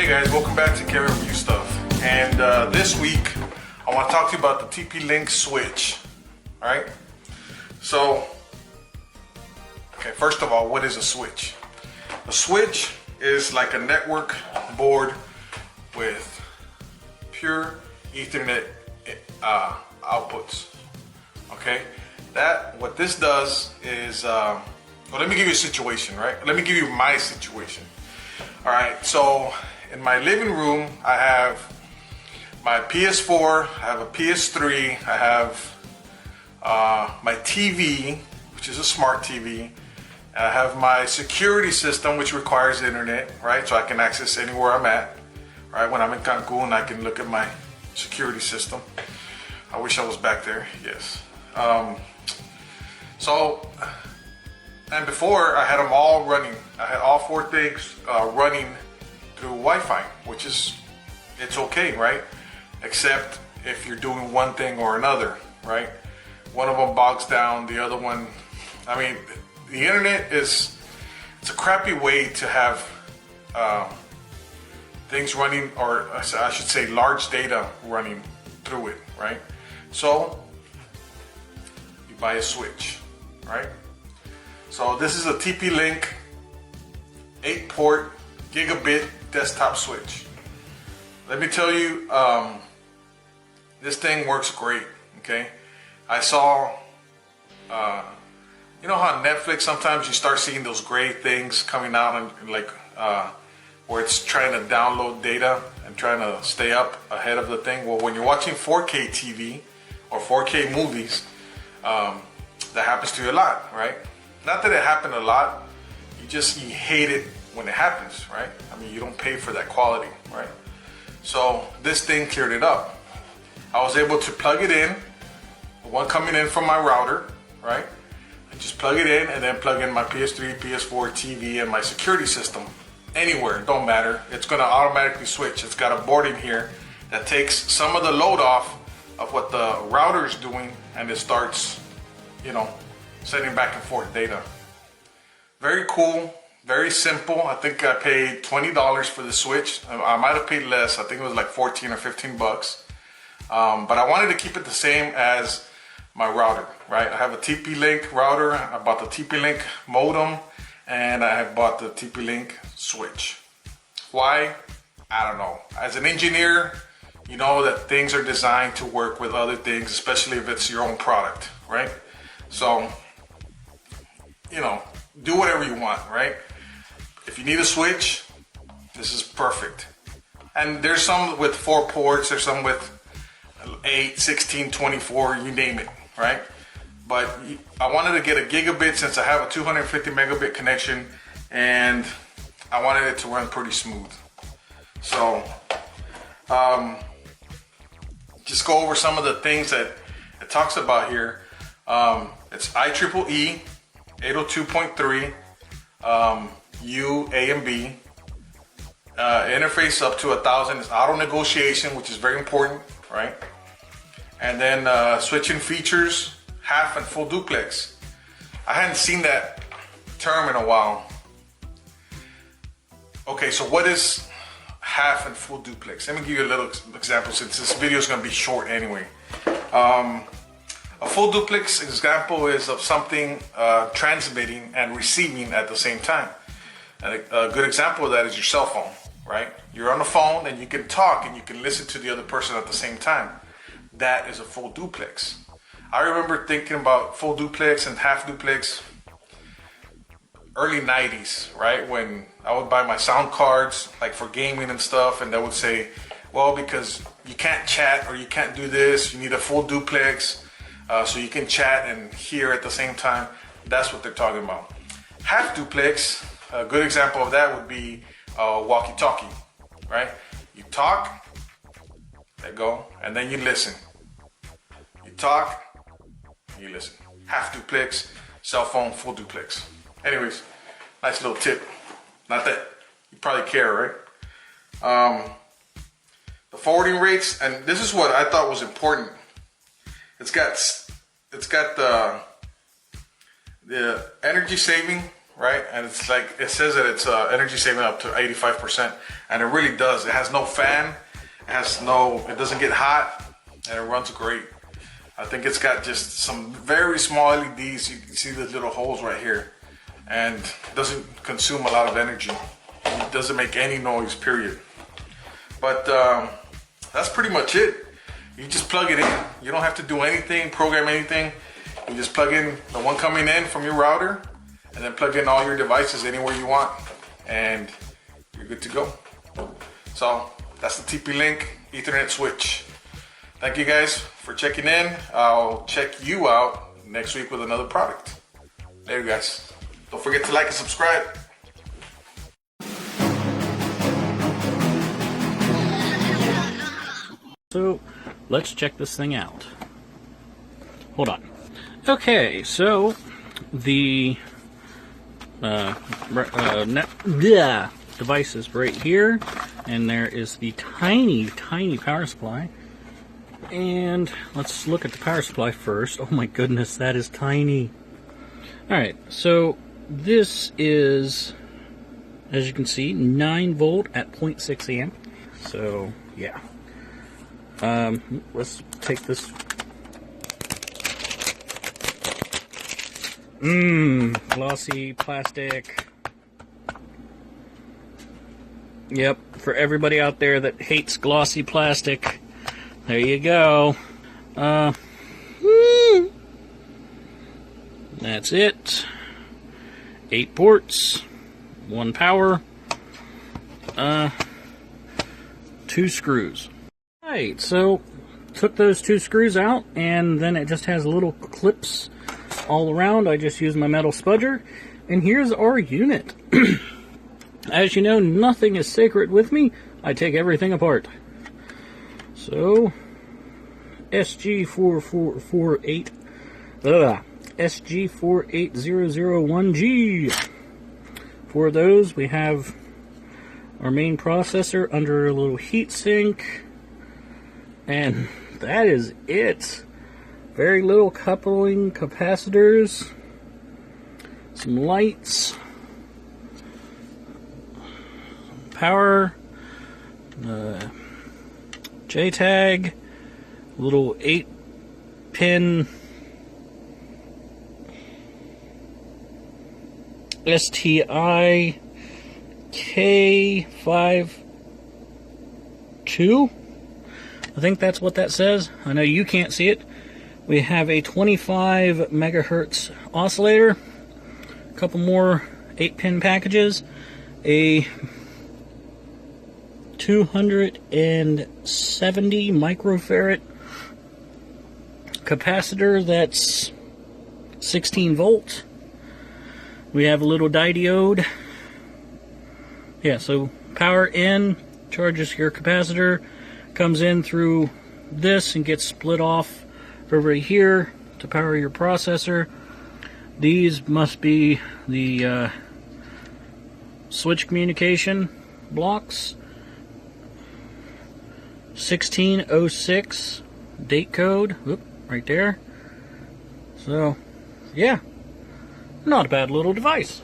Hey guys, welcome back to Camera Review Stuff. And this week, I want to talk to you about the TP-Link switch. Alright? So, okay, first of all, what is a switch? A switch is like a network board with pure Ethernet outputs. Okay? What this does is, well, let me give you a situation, right? Let me give you my situation. Alright, so in my living room, I have my PS4, I have a PS3, I have my TV, which is a smart TV, and I have my security system, which requires internet, right? So I can access anywhere I'm at, right? When I'm in Cancun, I can look at my security system. I wish I was back there, yes. And before, I had them all running. I had all four things running through Wi-Fi, which is, it's okay, right? Except if you're doing one thing or another, right? One of them bogs down, the other one, I mean, the internet it's a crappy way to have things running, or I should say large data running through it, right? So, you buy a switch, right? So this is a TP-Link 8-port Gigabit desktop switch. Let me tell you, this thing works great, okay? I saw, you know how Netflix, sometimes you start seeing those gray things coming out and like, where it's trying to download data and trying to stay up ahead of the thing. Well, when you're watching 4K TV or 4K movies, that happens to you a lot, right? Not that it happened a lot, you hate it when it happens, right? I mean, you don't pay for that quality, right? So this thing cleared it up. I was able to plug it in, the one coming in from my router, right? I just plug it in and then plug in my PS3, PS4, TV, and my security system. Anywhere, it don't matter. It's gonna automatically switch. It's got a board in here that takes some of the load off of what the router is doing, and it starts, you know, sending back and forth data. Very cool, very simple. I think I paid $20 for the switch. I might have paid less. I think it was like 14 or 15 bucks. But I wanted to keep it the same as my router, right? I have a TP-Link router. I bought the TP-Link modem, and I have bought the TP-Link switch. Why? I don't know. As an engineer, you know that things are designed to work with other things, especially if it's your own product, right? So, you know, do whatever you want, right? If you need a switch, this is perfect. And there's some with 4 ports, there's some with 8, 16, 24, you name it, right? But I wanted to get a gigabit since I have a 250 megabit connection, and I wanted it to run pretty smooth. So, just go over some of the things that it talks about here. It's IEEE 802.3 U, A, and B. Interface up to 1,000 is auto negotiation, which is very important, right? And then switching features, half and full duplex. I hadn't seen that term in a while. Okay, so what is half and full duplex? Let me give you a little example since this video is going to be short anyway. A full duplex example is of something transmitting and receiving at the same time. And a good example of that is your cell phone, right? You're on the phone and you can talk and you can listen to the other person at the same time. That is a full duplex. I remember thinking about full duplex and half duplex early 90s, right? When I would buy my sound cards, like for gaming and stuff, and they would say, well, because you can't chat or you can't do this, you need a full duplex. So you can chat and hear at the same time. That's what they're talking about. Half duplex, a good example of that would be walkie-talkie, right? You talk, there you go, and then you listen. You talk, you listen. Half duplex, cell phone, full duplex. Anyways, nice little tip. Not that you probably care, right? The forwarding rates, and this is what I thought was important. It's got the energy saving, right? And it's like, it says that it's energy saving up to 85%, and it really does. It has no fan, it doesn't get hot, and it runs great. I think it's got just some very small LEDs. You can see the little holes right here, and it doesn't consume a lot of energy. It doesn't make any noise, period. But that's pretty much it. You just plug it in. You don't have to do anything, program anything. You just plug in the one coming in from your router, and then plug in all your devices anywhere you want, and you're good to go. So that's the TP-Link Ethernet switch. Thank you guys for checking in. I'll check you out next week with another product. Later, guys. Don't forget to like and subscribe. So let's check this thing out. Hold on. Okay, so the device is right here, and there is the tiny power supply. And let's look at the power supply first. Oh my goodness, that is tiny. Alright, so this is, as you can see, 9 volt at 0.6 amp. So yeah. Let's take this. Glossy plastic. Yep, for everybody out there that hates glossy plastic, there you go. That's it. 8 ports, 1 power, 2 screws. Right, so took those 2 screws out, and then it just has little clips all around. I just used my metal spudger, and here's our unit. As you know, nothing is sacred with me. I take everything apart. So SG48001G. For those, we have our main processor under a little heat sink, and that is it. Very little coupling capacitors, some lights, power, JTAG, little 8-pin STI K52. I think that's what that says. I know you can't see it. We have a 25 megahertz oscillator, a couple more 8-pin packages, a 270 microfarad capacitor that's 16 volt. We have a little diode. Yeah, so power in, charges your capacitor, comes in through this and gets split off over here to power your processor. These must be the switch communication blocks. 1606 date code. Whoop, right there. So, yeah, not a bad little device.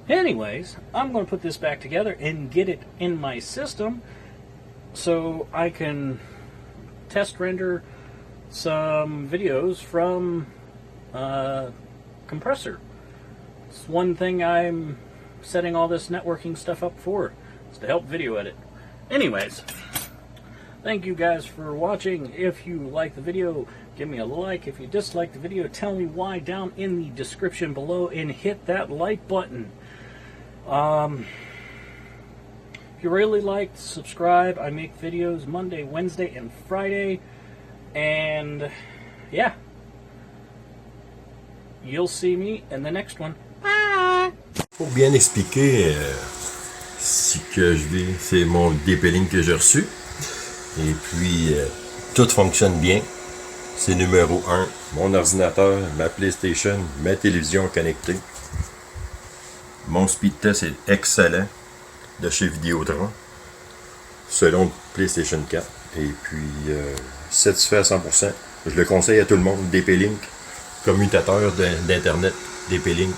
Anyways, I'm going to put this back together and get it in my system so I can test render some videos from compressor. It's one thing I'm setting all this networking stuff up for, is to help video edit. Anyways, thank you guys for watching. If you like the video, give me a like. If you dislike the video, tell me why down in the description below, and hit that like button. If you really like, subscribe. I make videos Monday, Wednesday, and Friday. And yeah, you'll see me in the next one. Bye! Pour bien expliquer c'est mon DP-Link que j'ai reçu. Et puis, tout fonctionne bien. C'est numéro 1. Mon ordinateur, ma PlayStation, ma télévision connectée. Mon speed test est excellent de chez Vidéotron, selon le PlayStation 4. Et puis, satisfait à 100%. Je le conseille à tout le monde, DP-Link, commutateur d'Internet DP-Link.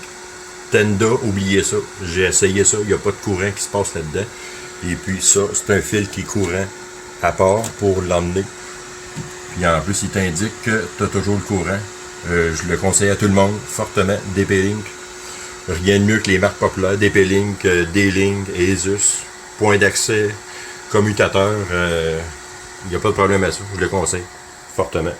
Tenda, oubliez ça. J'ai essayé ça, il n'y a pas de courant qui se passe là-dedans. Et puis ça, c'est un fil qui est courant à part pour l'emmener. Puis en plus, il t'indique que tu as toujours le courant. Je le conseille à tout le monde, fortement, DP-Link. Rien de mieux que les marques populaires, DP-Link, D-Link, Asus. Point d'accès, commutateur, il n'y a pas de problème à ça. Je le conseille fortement.